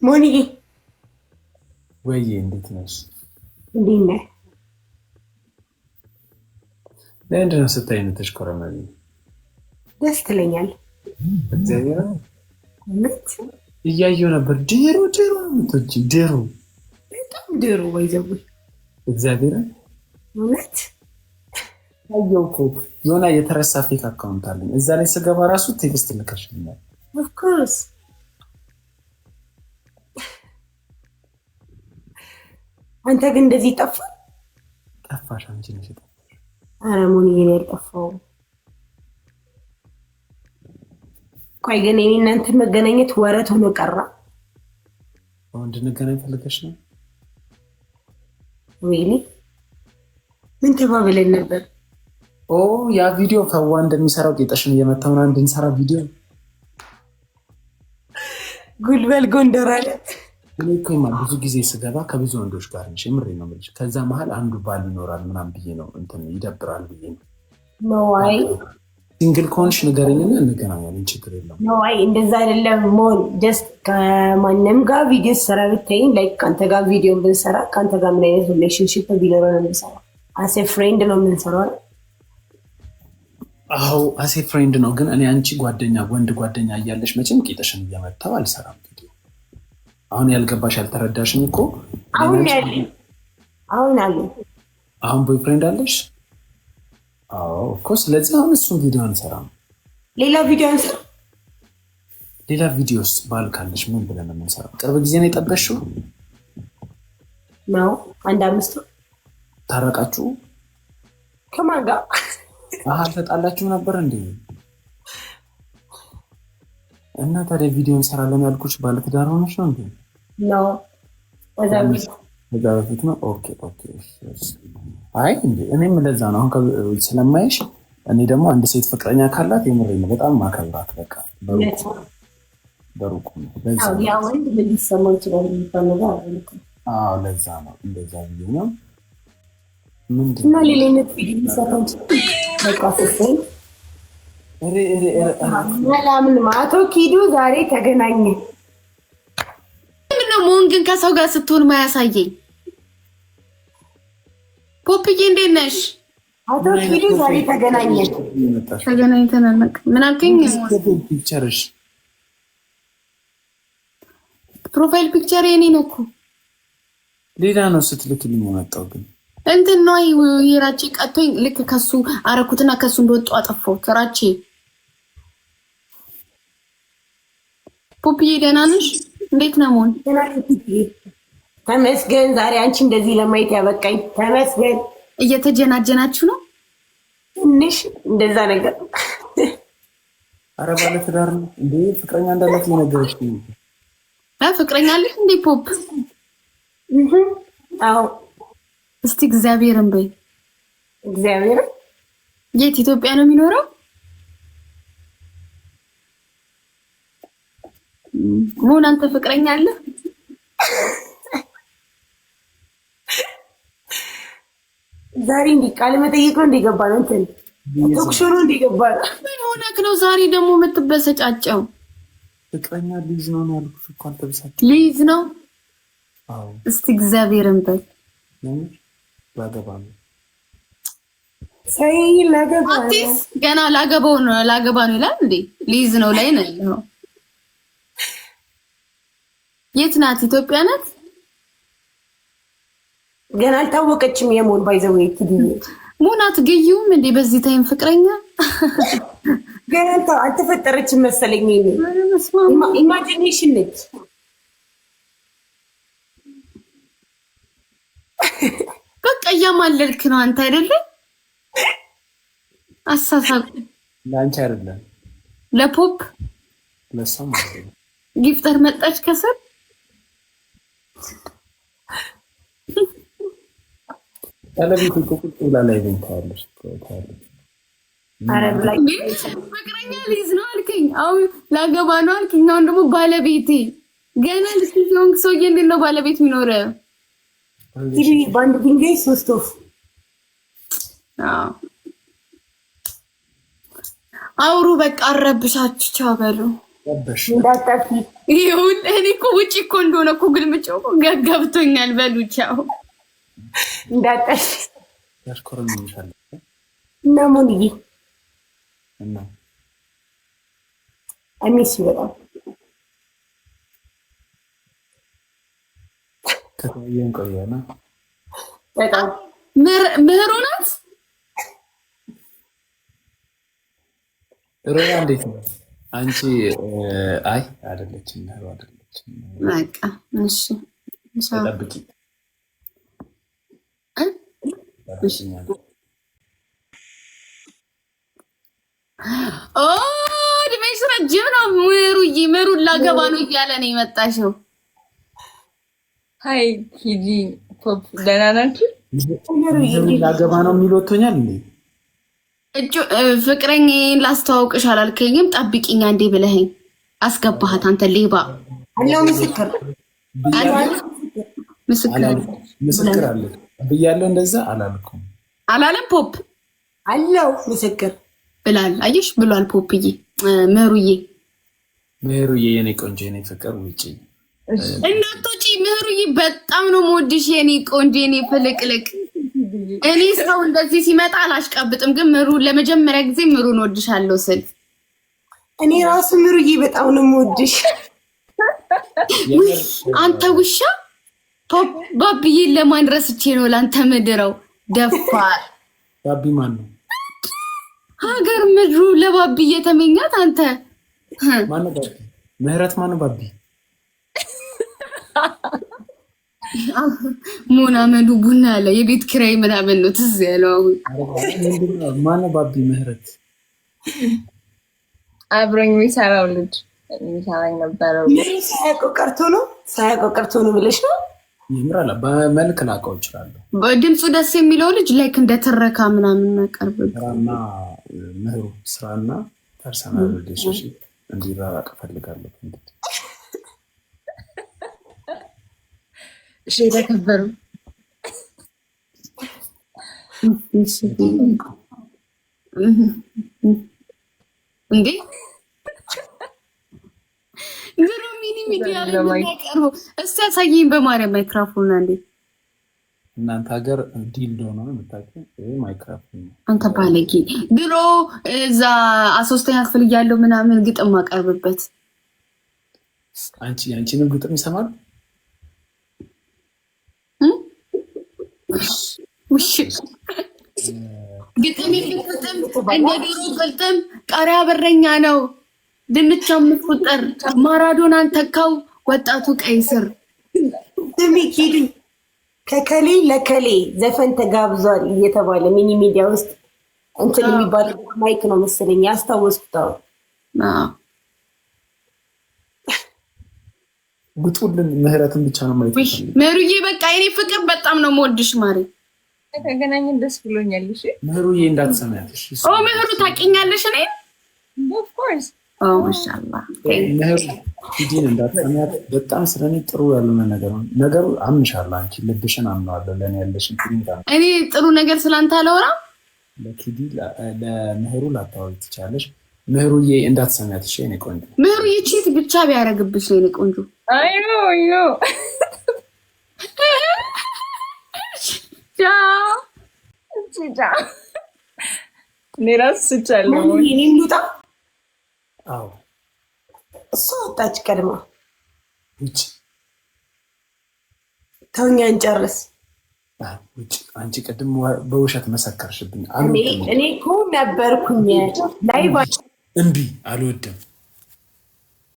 ሞኒዬ ወይ እንዴት ነሽ? እንዴት ነህ? ለምንድን ነው ስታይ የምትሽኮረመሚ? ደስ ትለኛለህ። እግዚአብሔር እውነት እያየሁ ነበር። ድሮ ነው የምትወጂው? ድሮ በጣም ድሮ ወይዘው እግዚአብሔር እውነት አየሁ እኮ የሆነ የተረሳ ፌክ አካውንት አለኝ። እዛ ላይ ስገባ ራሱ ቴክስት ልከሽልኛል። ኦፍ ኮርስ አንተ ግን እንደዚህ ጠፋሽ። አንቺ ነሽ የጠፋሽ። ኧረ ሞኒዬ ነው ያልጠፋው። ቆይ ግን እኔ እናንተ መገናኘት ወረት ሆኖ ቀራ። እንድንገናኝ ፈልገሽ ነው? ሪሊ ምን ተባብለን ነበር? ያ ቪዲዮ ፈዋ እንደሚሰራው ጌጠሽን እየመታውን እንድንሰራ ቪዲዮ ጉልበል ጎንደር አለ። እኔ እኮ ብዙ ጊዜ ስገባ ከብዙ ወንዶች ጋር ነሽ፣ የምሬን ነው የምልሽ። ከዛ መሀል አንዱ ባል ይኖራል ምናምን ብዬ ነው እንትን ይደብራል ብዬ ነው። ነዋይ ሲንግል ከሆንሽ ንገረኝና እንገናኛለን፣ ችግር የለውም። ነዋይ እንደዛ አይደለም። ሞን ጀስት ከማንም ጋር ቪዲዮ ሰራ ብታይኝ ላይክ ከአንተ ጋር ቪዲዮ ብንሰራ ከአንተ ጋር ምን አይነት ሪሌሽንሽፕ ቢኖረው ነው የምንሰራው? አሴ ፍሬንድ ነው የምንሰራው። አዎ አሴ ፍሬንድ ነው። ግን እኔ አንቺ ጓደኛ ወንድ ጓደኛ እያለሽ መቼም ቄጠሽን እየመታው አልሰራም። አሁን ያልገባሽ ያልተረዳሽኝ እኮ አሁን ቦይፍሬንድ አለሽ? አዎ እኮ ስለዚህ አሁን እሱን ቪዲዮ አንሰራም። ሌላ ቪዲዮ አንሰራ። ሌላ ቪዲዮስ ባል ካለሽ ምን ብለን ነው የምንሰራው? ቅርብ ጊዜ ነው የጠበሽው ነው? አንድ አምስት ታረቃችሁ? ከማን ጋር አልተጣላችሁ ነበር እንዴ? እና ታዲያ ቪዲዮ እንሰራለን ያልኩሽ ባለትዳር ሆነሽ ነው እንዴ? ነው ከዛ በፊት ነው። ኦኬ አይ እንዴ እኔም ለዛ ነው አሁን ስለማይሽ። እኔ ደግሞ አንድ ሴት ፍቅረኛ ካላት የምሬ ነው በጣም ማከብራት። በቃ በሩቁ ነው። ያ ወንድ ምን ሊሰማው ይችላል የሚባለው አዎ ለዛ ነው እንደዛ ብዬ ነው። ምንድን እና ሌላነት ቪዲዮ ይሰራል በቃ ፍቅር ሰላምን ማቶ ኪዱ ዛሬ ተገናኘ። ምነው ሞን ግን ከሰው ጋር ስትሆን ማያሳየኝ? ፖፕዬ እንዴት ነሽ? አቶ ኪዱ ዛሬ ተገናኘ። ተገናኝተናል። ምን አልከኝ? ፒክቸርሽ ፕሮፋይል ፒክቸር የኔ ነው እኮ ሌላ ነው ስትልክልኝ የመጣው ግን እንትን ነው ይራቺ ቀጥቶኝ ልክ ከሱ አረኩትና ከሱ እንደወጣው አጠፋሁት። ራቺ ፖፕዬ ደህና ነሽ? እንዴት ነው ሞን? ተመስገን። ዛሬ አንቺ እንደዚህ ለማየት ያበቃኝ ተመስገን። እየተጀናጀናችሁ ነው ትንሽ እንደዛ ነገር። ኧረ ባለ ትዳር ነው እንዴ? ፍቅረኛ እንዳላት የነገረች ፍቅረኛ አለሽ እንዴ ፖፕ? አዎ እስቲ እግዚአብሔርን በይ። እግዚአብሔር የት ኢትዮጵያ ነው የሚኖረው? ሞን አንተ ፍቅረኛ አለ? ዛሬ እንዲህ ቃል መጠየቅ ነው እንደገባ ነው እንትን ቶክሾ ነው እንደገባ ነው። ምን ሆነክ ነው ዛሬ ደግሞ የምትበሰጫጨው? ፍቅረኛ ሊዝ ነው ያልኩሽ እኮ አልተበሳጨ ሊዝ ነው። አዎ እስቲ እግዚአብሔርን በይ። ላገባ ነው አዲስ ገና ላገባ ነው ይላል እንዴ? ሊዝ ነው ላይ ነው ያለው። የት ናት? ኢትዮጵያ ናት? ገና አልታወቀችም። የሞን ባይዘው ይትዲ ሞን አትገዩም እንዴ በዚህ ታይም ፍቅረኛ? ገና አልተፈጠረችም መሰለኝ። ኢማጂኔሽን ነች። በቃ እያማለልክ ነው አንተ አይደለ? አሳሳብ ለአንቺ አይደለም ለፖፕ ለሰም ጊፍተር መጣች ከስር ቀለቤት ቁጭ ብላ ላይ ብንታለሽ ታለሽ። አረ ብላይ ፍቅረኛ ሊዝ ነው አልከኝ። አሁን ላገባ ነው አልከኝ። አሁን ደግሞ ባለቤቴ ገና ልጅ ሆንክ። ሰውዬ እንዴት ነው ባለቤት የሚኖረው? በአንድ ድንጋይ 3 ወፍ። አውሩ በቃ አረብሻችሁ ቻው በሉ። እንዳታፊ ይሁን እኔ እኮ ውጪ እኮ እንደሆነ እኮ ግልምጫው እኮ ገብቶኛል። በሉ ቻው እንዳታፊ ያሽኮረም ይሻላል እና ሞንዬ እና አሚስ በጣም ከተያየን ቆየና በጣም ምህሩ ናት። ሮያ እንዴት ነው አንቺ? አይ አይደለችም፣ ምህሩ አይደለችም። በቃ እሺ ጠብቂ ኦ ድሜሽ ረጅም ነው። ምህሩን ላገባ ነው እያለ ነው የመጣሽው። ሀይ ኪጂ ፖፕ ደህና ናችሁ? ላገባ ነው የሚል ወጥቶኛል እንዴ? ፍቅረኛዬን ላስተዋውቅሽ አላልከኝም? ጠብቂኝ አንዴ ብለኸኝ አስገባሃት አንተ ሌባ። አለው ምስክር አለ ብያለሁ። እንደዛ አላልኩም አላለም። ፖፕ አለው ምስክር ብላል። አየሽ ብሏል ፖፕዬ። ምህሩዬ የኔ ቆንጆ የኔ ፍቅር ውጪ እናቶጪ። ምህሩዬ በጣም ነው የምወድሽ የኔ ቆንጆ የኔ ፍልቅልቅ። እኔ ሰው እንደዚህ ሲመጣ አላሽቃብጥም፣ ግን ምሩ ለመጀመሪያ ጊዜ ምሩን ወድሻለሁ ስል እኔ ራሱ ምሩዬ በጣም ነው የምወድሽ። አንተ ውሻ ባብዬን ለማን ረስቼ ነው ለአንተ ምድረው ደፋር። ባቢ ማን ነው? ሀገር ምድሩ ለባብዬ ተመኛት አንተ። ማነው ባቢ? ምህረት ማነው ባቢ? ሞናመዱ ቡና አለ የቤት ኪራይ ምናምን ነው ትዝ ያለው። አሁን ማነው ባቢ? ምህረት አብሮኝ የሚሰራው ልጅ የሚሰራኝ ነበረው። ሳያውቀው ቀርቶ ነው ብለሽ ነው? ይምራል። በመልክ ላውቀው እችላለሁ። በድምፁ ደስ የሚለው ልጅ ላይክ እንደተረካ ምናምን ነቀርብ ስራና ምህሩ ስራና ፐርሰናል ሪሌሽንሺፕ እንዲራራቅ እፈልጋለሁ። እሺ የተከበሩ እንዴ ግሩ ሚኒ ሚዲያ ላይ ቀርቦ እስቲ ያሳየኝ በማርያም ማይክሮፎን አንዴ። እናንተ ሀገር ዲል ዶኖ ነው የምታውቂው? ይሄ ማይክሮፎን አንተ ባለጌ። ድሮ እዛ 3ኛ ክፍል እያለሁ ምናምን ግጥም አቀርብበት። አንቺንም ግጥም ይሰማል? ውሽ ግጥም ይልቅጥም እንደ ድሮ ቅልጥም ቃሪያ በረኛ ነው ድንቻ ምትቁጠር ማራዶናን ተካው ወጣቱ ቀይ ስር። ስሚ ኪዱ ከከሌ ለከሌ ዘፈን ተጋብዟል እየተባለ ሚኒ ሚዲያ ውስጥ እንትን የሚባል ማይክ ነው መሰለኝ ያስታወስኩት። ጉጡልን ምህረትን ብቻ ነው ማለት ነው። ምህሩዬ በቃ የኔ ፍቅር በጣም ነው የምወድሽ ማሪ። ተገናኘን ደስ ብሎኛል። እሺ ምህሩዬ እንዳትሰማያለሽ። ምህሩ ታውቂኛለሽ እኔ ኦፍ ኮርስ ማሻአላህ ምህሩ ሂጂን እንዳትሰማያት። በጣም ስለኔ ጥሩ ያልሆነ ነገሩ አምንሻለሁ። አንቺ ልብሽን አምነዋለሁ። ለእኔ ያለሽን ፊሊንግ እኔ ጥሩ ነገር ስላንተ አላወራም። ለኪዲ ለምህሩ ላታወሪ ትችያለሽ። ምህሩዬ እንዳትሰማያት እሺ የኔ ቆንጆ። ምህሩዬ ቺት ብቻ ቢያደርግብሽ የኔ ቆንጆ። አዮ ቻው እኔ እራሱ ስቻለሁ። እኔም ልውጣ። አዎ እሷ ወጣች ቀድማ። ውጭ ተውኛ እንጨርስ። ውጭ አንቺ ቅድም በውሸት መሰከርሽብኝ። እኔ እኮ ነበርኩኝ ላይ እምቢ አልወድም